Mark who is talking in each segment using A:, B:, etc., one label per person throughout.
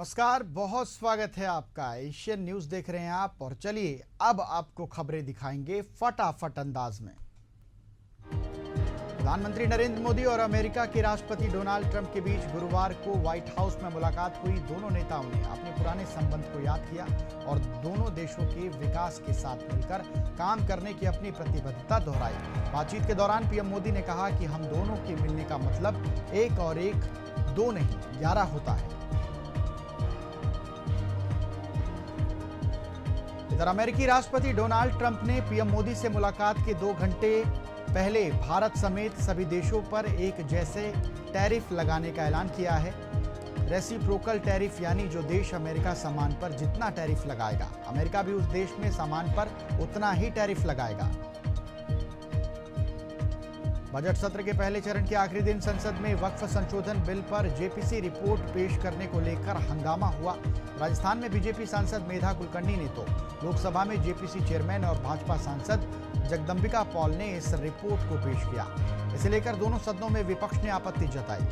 A: नमस्कार, बहुत स्वागत है आपका। एशियन न्यूज देख रहे हैं आप और चलिए अब आपको खबरें दिखाएंगे फटाफट अंदाज में। प्रधानमंत्री नरेंद्र मोदी और अमेरिका के राष्ट्रपति डोनाल्ड ट्रंप के बीच गुरुवार को व्हाइट हाउस में मुलाकात हुई। दोनों नेताओं ने अपने पुराने संबंध को याद किया और दोनों देशों के विकास के साथ मिलकर काम करने की अपनी प्रतिबद्धता दोहराई। बातचीत के दौरान पीएम मोदी ने कहा कि हम दोनों के मिलने का मतलब 1 और 1 2 नहीं 11 होता है। इधर अमेरिकी राष्ट्रपति डोनाल्ड ट्रंप ने पीएम मोदी से मुलाकात के 2 घंटे पहले भारत समेत सभी देशों पर एक जैसे टैरिफ लगाने का ऐलान किया है। रेसिप्रोकल टैरिफ यानी जो देश अमेरिका सामान पर जितना टैरिफ लगाएगा, अमेरिका भी उस देश में सामान पर उतना ही टैरिफ लगाएगा। बजट सत्र के पहले चरण के आखिरी दिन संसद में वक्फ संशोधन बिल पर जेपीसी रिपोर्ट पेश करने को लेकर हंगामा हुआ। राजस्थान में बीजेपी सांसद मेधा कुलकर्णी ने तो लोकसभा में जेपीसी चेयरमैन और भाजपा सांसद जगदंबिका पॉल ने इस रिपोर्ट को पेश किया। इसे लेकर दोनों सदनों में विपक्ष ने आपत्ति जताई।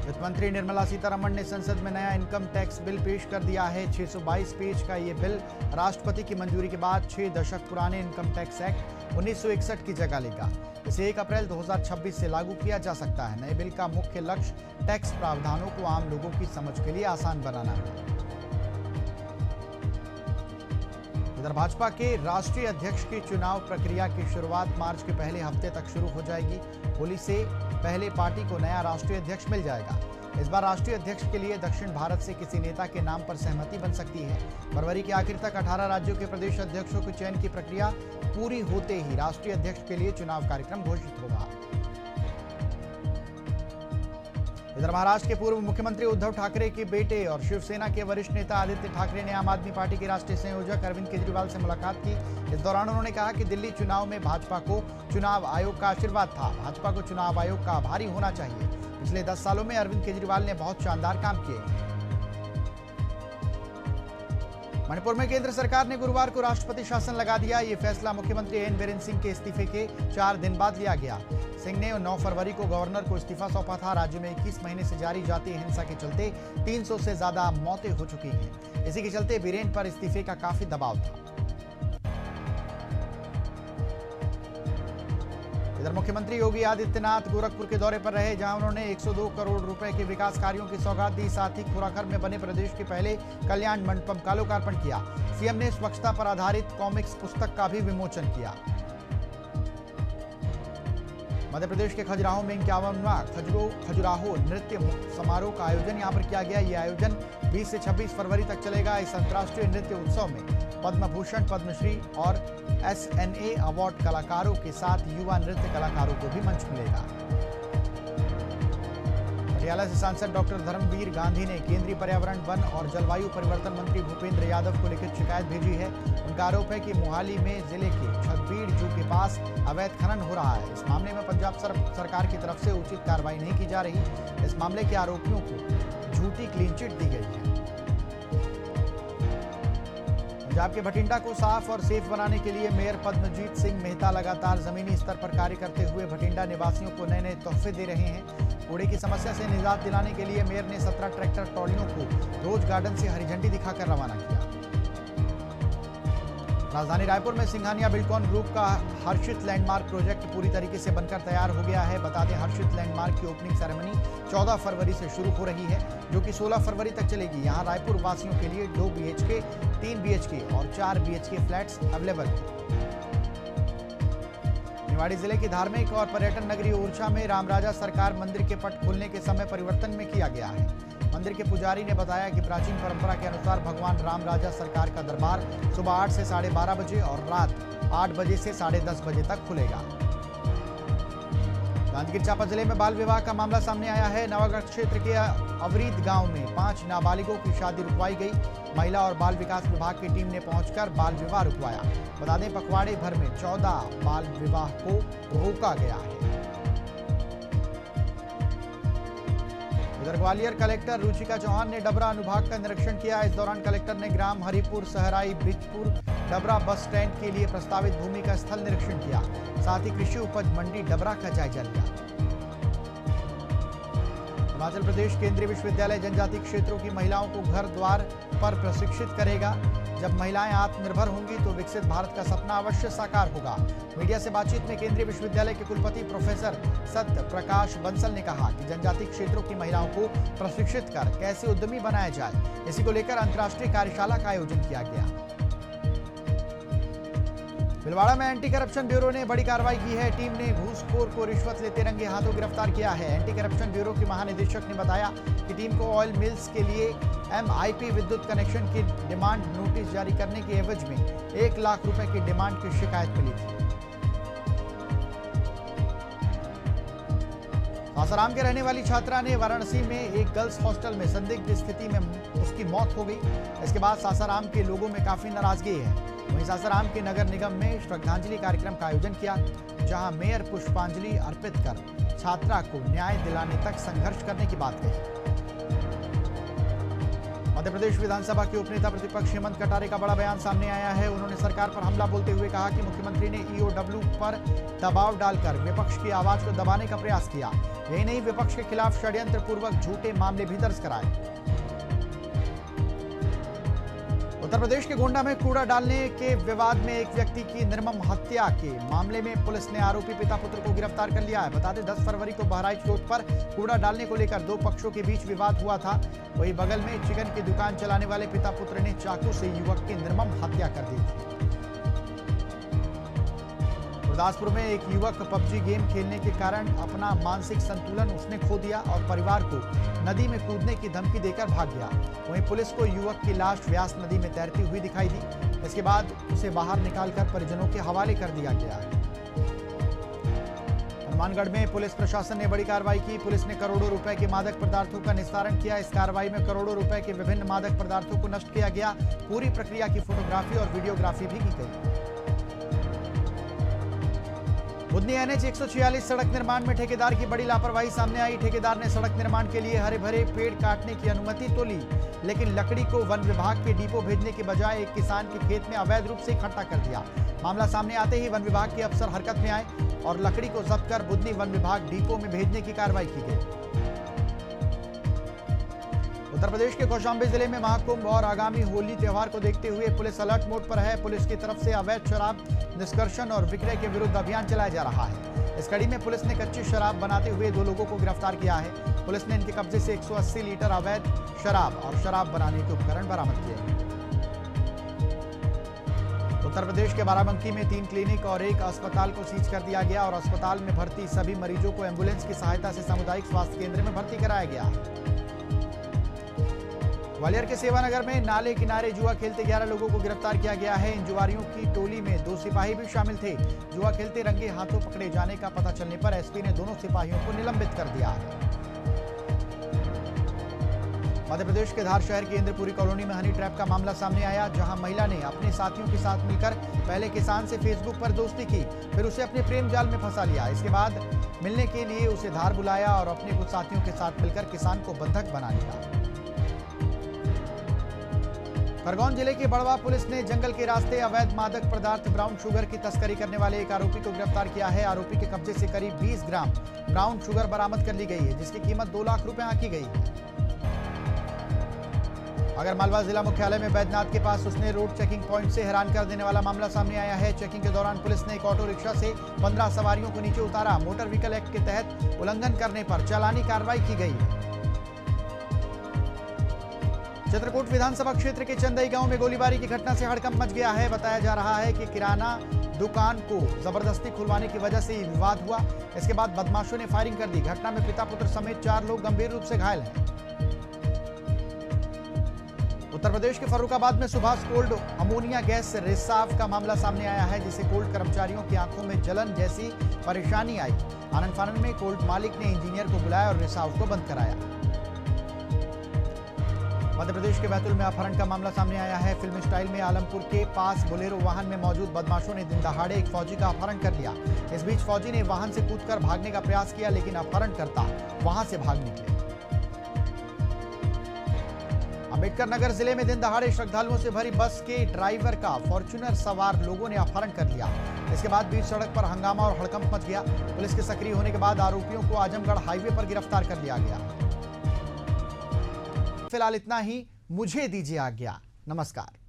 A: वित्त मंत्री निर्मला सीतारमण ने संसद में नया इनकम टैक्स बिल पेश कर दिया है। 622 पेज का ये बिल राष्ट्रपति की मंजूरी के बाद 6 दशक पुराने इनकम टैक्स एक्ट 1961 की जगह लेगा। इसे 1 अप्रैल 2026 से लागू किया जा सकता है। नए बिल का मुख्य लक्ष्य टैक्स प्रावधानों को आम लोगों की समझ के लिए आसान बनाना है। इधर भाजपा के राष्ट्रीय अध्यक्ष की चुनाव प्रक्रिया की शुरुआत मार्च के पहले हफ्ते तक शुरू हो जाएगी। होली से पहले पार्टी को नया राष्ट्रीय अध्यक्ष मिल जाएगा। इस बार राष्ट्रीय अध्यक्ष के लिए दक्षिण भारत से किसी नेता के नाम पर सहमति बन सकती है। फरवरी के आखिर तक 18 राज्यों के प्रदेश अध्यक्षों के चयन की प्रक्रिया पूरी होते ही राष्ट्रीय अध्यक्ष के लिए चुनाव कार्यक्रम घोषित होगा। इधर महाराष्ट्र के पूर्व मुख्यमंत्री उद्धव ठाकरे के बेटे और शिवसेना के वरिष्ठ नेता आदित्य ठाकरे ने आम आदमी पार्टी के राष्ट्रीय संयोजक अरविंद केजरीवाल से मुलाकात की। इस दौरान उन्होंने कहा कि दिल्ली चुनाव में भाजपा को चुनाव आयोग का आशीर्वाद था। भाजपा को चुनाव आयोग का आभारी होना चाहिए। पिछले 10 सालों में अरविंद केजरीवाल ने बहुत शानदार काम किए। मणिपुर में केंद्र सरकार ने गुरुवार को राष्ट्रपति शासन लगा दिया। ये फैसला मुख्यमंत्री एन बीरेन सिंह के इस्तीफे के 4 दिन बाद लिया गया। सिंह ने 9 फरवरी को गवर्नर को इस्तीफा सौंपा था। राज्य में 21 महीने से जारी जातीय हिंसा के चलते 300 से ज्यादा मौतें हो चुकी हैं। इसी के चलते बीरेन पर इस्तीफे का काफी दबाव था। इधर मुख्यमंत्री योगी आदित्यनाथ गोरखपुर के दौरे पर रहे, जहां उन्होंने 102 करोड़ रुपए के विकास कार्यों की सौगात दी। साथ ही खुराखर में बने प्रदेश के पहले कल्याण मंडपम का लोकार्पण किया। सीएम ने स्वच्छता पर आधारित कॉमिक्स पुस्तक का भी विमोचन किया। मध्य प्रदेश के खजुराहो में 51वां खजुराहो नृत्य समारोह का आयोजन यहां पर किया गया। यह आयोजन 20 से 26 फरवरी तक चलेगा। इस अंतर्राष्ट्रीय नृत्य उत्सव में पद्म भूषण, पद्मश्री और SNA अवार्ड कलाकारों के साथ युवा नृत्य कलाकारों को भी मंच मिलेगा। पटियाला से सांसद डॉक्टर धर्मवीर गांधी ने केंद्रीय पर्यावरण, वन और जलवायु परिवर्तन मंत्री भूपेंद्र यादव को लिखित शिकायत भेजी है। उनका आरोप है कि मोहाली में जिले के छतबीड़ जू के पास अवैध खनन हो रहा है। इस मामले में पंजाब सरकार की तरफ से उचित कार्रवाई नहीं की जा रही। इस मामले के आरोपियों को झूठी क्लीन चिट दी गई है। पंजाब के भटिंडा को साफ और सेफ बनाने के लिए मेयर पद्मजीत सिंह मेहता लगातार जमीनी स्तर पर कार्य करते हुए भटिंडा निवासियों को नए नए तोहफे दे रहे हैं। कूड़े की समस्या से निजात दिलाने के लिए मेयर ने 17 ट्रैक्टर ट्रॉलियों को रोज गार्डन से हरी झंडी दिखाकर रवाना किया। राजधानी रायपुर में सिंघानिया बिल्डकॉन ग्रुप का हर्षित लैंडमार्क प्रोजेक्ट पूरी तरीके से बनकर तैयार हो गया है। बता दें, हर्षित लैंडमार्क की ओपनिंग सेरेमनी 14 फरवरी से शुरू हो रही है, जो कि 16 फरवरी तक चलेगी। यहां रायपुर वासियों के लिए 2 BHK, 3 BHK और 4 BHK फ्लैट्स अवेलेबल हैं। निवाड़ी जिले की धार्मिक और पर्यटन नगरी ओरछा में रामराजा सरकार मंदिर के पट खुलने के समय परिवर्तन में किया गया है। मंदिर के पुजारी ने बताया कि प्राचीन परंपरा के अनुसार भगवान रामराजा सरकार का दरबार सुबह 8 से 12:30 बजे और रात 8 बजे से 10:30 बजे तक खुलेगा। जांजगीर चांपा जिले में बाल विवाह का मामला सामने आया है। नवागढ़ क्षेत्र के अवरीद गांव में 5 नाबालिगों की शादी रुकवाई गई। महिला और बाल विकास विभाग की टीम ने पहुंचकर बाल विवाह रुकवाया। बता दें, पखवाड़े भर में 14 बाल विवाह को रोका गया है। इधर ग्वालियर कलेक्टर रुचिका चौहान ने डबरा अनुभाग का निरीक्षण किया। इस दौरान कलेक्टर ने ग्राम हरिपुर, सहराई, ब्रिजपुर, डबरा बस स्टैंड के लिए प्रस्तावित भूमि का स्थल निरीक्षण किया। साथ ही कृषि उपज मंडी डबरा का जायजा लिया। हिमाचल प्रदेश केंद्रीय विश्वविद्यालय जनजातीय क्षेत्रों की महिलाओं को घर द्वार पर प्रशिक्षित करेगा। जब महिलाएं आत्मनिर्भर होंगी तो विकसित भारत का सपना अवश्य साकार होगा। मीडिया से बातचीत में केंद्रीय विश्वविद्यालय के कुलपति प्रोफेसर सत्य प्रकाश बंसल ने कहा कि जनजातीय क्षेत्रों की महिलाओं को प्रशिक्षित कर कैसे उद्यमी बनाया जाए, इसी को लेकर अंतर्राष्ट्रीय कार्यशाला का आयोजन किया गया। भीलवाड़ा में एंटी करप्शन ब्यूरो ने बड़ी कार्रवाई की है। टीम ने घूसखोर को रिश्वत लेते रंगे हाथों गिरफ्तार किया है। एंटी करप्शन ब्यूरो के महानिदेशक ने बताया कि टीम को ऑयल मिल्स के लिए MIP विद्युत कनेक्शन की डिमांड नोटिस जारी करने के एवज में 1 लाख रुपए की डिमांड की शिकायत मिली थी। सासाराम के रहने वाली छात्रा ने वाराणसी में एक गर्ल्स हॉस्टल में संदिग्ध स्थिति में उसकी मौत हो गई। इसके बाद सासाराम के लोगों में काफी नाराजगी है। वहीं सासाराम के नगर निगम में श्रद्धांजलि कार्यक्रम का आयोजन किया, जहां मेयर पुष्पांजलि अर्पित कर छात्रा को न्याय दिलाने तक संघर्ष करने की बात कही। मध्य प्रदेश विधानसभा के उपनेता प्रतिपक्ष हेमंत कटारे का बड़ा बयान सामने आया है। उन्होंने सरकार पर हमला बोलते हुए कहा कि मुख्यमंत्री ने EOW पर दबाव डालकर विपक्ष की आवाज को दबाने का प्रयास किया। यही नहीं, विपक्ष के खिलाफ षड्यंत्र पूर्वक झूठे मामले भी दर्ज कराए। उत्तर प्रदेश के गोंडा में कूड़ा डालने के विवाद में एक व्यक्ति की निर्मम हत्या के मामले में पुलिस ने आरोपी पिता पुत्र को गिरफ्तार कर लिया है। बता दें 10 फरवरी को बहराइच रोड पर कूड़ा डालने को लेकर 2 पक्षों के बीच विवाद हुआ था। वहीं बगल में चिकन की दुकान चलाने वाले पिता पुत्र ने चाकू से युवक की निर्मम हत्या कर दी थी। गुरदासपुर में एक युवक PUBG गेम खेलने के कारण अपना मानसिक संतुलन उसने खो दिया और परिवार को नदी में कूदने की धमकी देकर भाग गया। वहीं पुलिस को युवक की लाश व्यास नदी में तैरती हुई दिखाई दी। इसके बाद उसे बाहर निकालकर परिजनों के हवाले कर दिया गया है। हनुमानगढ़ में पुलिस प्रशासन ने बड़ी कार्रवाई की। पुलिस ने करोड़ों रुपए के मादक पदार्थों का निस्तारण किया। इस कार्रवाई में करोड़ों रुपए के विभिन्न मादक पदार्थों को नष्ट किया गया। पूरी प्रक्रिया की फोटोग्राफी और वीडियोग्राफी भी की गई। बुधनी NH 146 सड़क निर्माण में ठेकेदार की बड़ी लापरवाही सामने आई। ठेकेदार ने सड़क निर्माण के लिए हरे भरे पेड़ काटने की अनुमति तो ली, लेकिन लकड़ी को वन विभाग के डिपो भेजने के बजाय एक किसान के खेत में अवैध रूप से इकट्ठा कर दिया। मामला सामने आते ही वन विभाग के अफसर हरकत में आए और लकड़ी को जब्त कर बुधनी वन विभाग डिपो में भेजने की कार्रवाई की गई। उत्तर प्रदेश के कौशाम्बी जिले में महाकुंभ और आगामी होली त्योहार को देखते हुए पुलिस अलर्ट मोड पर है। पुलिस की तरफ से अवैध शराब निष्कर्षण और विक्रय के विरुद्ध अभियान चलाया जा रहा है। इस कड़ी में पुलिस ने कच्ची शराब बनाते हुए 2 लोगों को गिरफ्तार किया है। पुलिस ने इनके कब्जे से 180 लीटर अवैध शराब और शराब बनाने के उपकरण बरामद किए हैं। उत्तर प्रदेश के बाराबंकी में 3 क्लिनिक और 1 अस्पताल को सीज कर दिया गया और अस्पताल में भर्ती सभी मरीजों को एम्बुलेंस की सहायता से सामुदायिक स्वास्थ्य केंद्र में भर्ती कराया गया। ग्वालियर के सेवानगर में नाले किनारे जुआ खेलते 11 लोगों को गिरफ्तार किया गया है। इन जुआरियों की टोली में 2 सिपाही भी शामिल थे। जुआ खेलते रंगे हाथों पकड़े जाने का पता चलने पर एसपी ने दोनों सिपाहियों को निलंबित कर दिया है। मध्य प्रदेश के धार शहर की इंद्रपुरी कॉलोनी में हनी ट्रैप का मामला सामने आया, जहां महिला ने अपने साथियों के साथ मिलकर पहले किसान से फेसबुक पर दोस्ती की, फिर उसे अपने प्रेम जाल में फंसा लिया। इसके बाद मिलने के लिए उसे धार बुलाया और अपने कुछ साथियों के साथ मिलकर किसान को बंधक बना लिया। खरगोन जिले की बड़वा पुलिस ने जंगल के रास्ते अवैध मादक पदार्थ ब्राउन शुगर की तस्करी करने वाले एक आरोपी को गिरफ्तार किया है। आरोपी के कब्जे से करीब 20 ग्राम ब्राउन शुगर बरामद कर ली गई है, जिसकी कीमत 2 लाख रुपए आंकी गई है। अगर मालवा जिला मुख्यालय में बैजनाथ के पास उसने रोड चेकिंग पॉइंट से हैरान कर देने वाला मामला सामने आया है। चेकिंग के दौरान पुलिस ने एक ऑटो रिक्शा से 15 सवारियों को नीचे उतारा। मोटर व्हीकल एक्ट के तहत उल्लंघन करने पर चालानी कार्रवाई की गई है। चित्रकूट विधानसभा क्षेत्र के चंदई गांव में गोलीबारी की घटना से हड़कंप मच गया है। बताया जा रहा है कि किराना दुकान को जबरदस्ती खुलवाने की वजह से विवाद हुआ। इसके बाद बदमाशों ने फायरिंग कर दी। घटना में पिता पुत्र समेत 4 लोग गंभीर रूप से घायल हैं। उत्तर प्रदेश के फर्रुखाबाद में सुभाष कोल्ड अमोनिया गैस रिसाव का मामला सामने आया है, जिससे कोल्ड कर्मचारियों की आंखों में जलन जैसी परेशानी आई। आनंद फानन में कोल्ड मालिक ने इंजीनियर को बुलाया और रिसाव को बंद कराया। मध्य प्रदेश के बैतूल में अपहरण का मामला सामने आया है। फिल्म स्टाइल में आलमपुर के पास बोलेरो वाहन में मौजूद बदमाशों ने दिन दहाड़े एक फौजी का अपहरण कर लिया। इस बीच फौजी ने वाहन से कूदकर भागने का प्रयास किया, लेकिन अपहरणकर्ता वहां से भाग निकले। अम्बेडकर नगर जिले में दिन दहाड़े श्रद्धालुओं से भरी बस के ड्राइवर का फॉर्च्यूनर सवार लोगों ने अपहरण कर लिया। इसके बाद बीच सड़क पर हंगामा और हड़कंप मच गया। पुलिस के सक्रिय होने के बाद आरोपियों को आजमगढ़ हाईवे पर गिरफ्तार कर लिया गया। फिलहाल इतना ही। मुझे दीजिए आज्ञा। नमस्कार।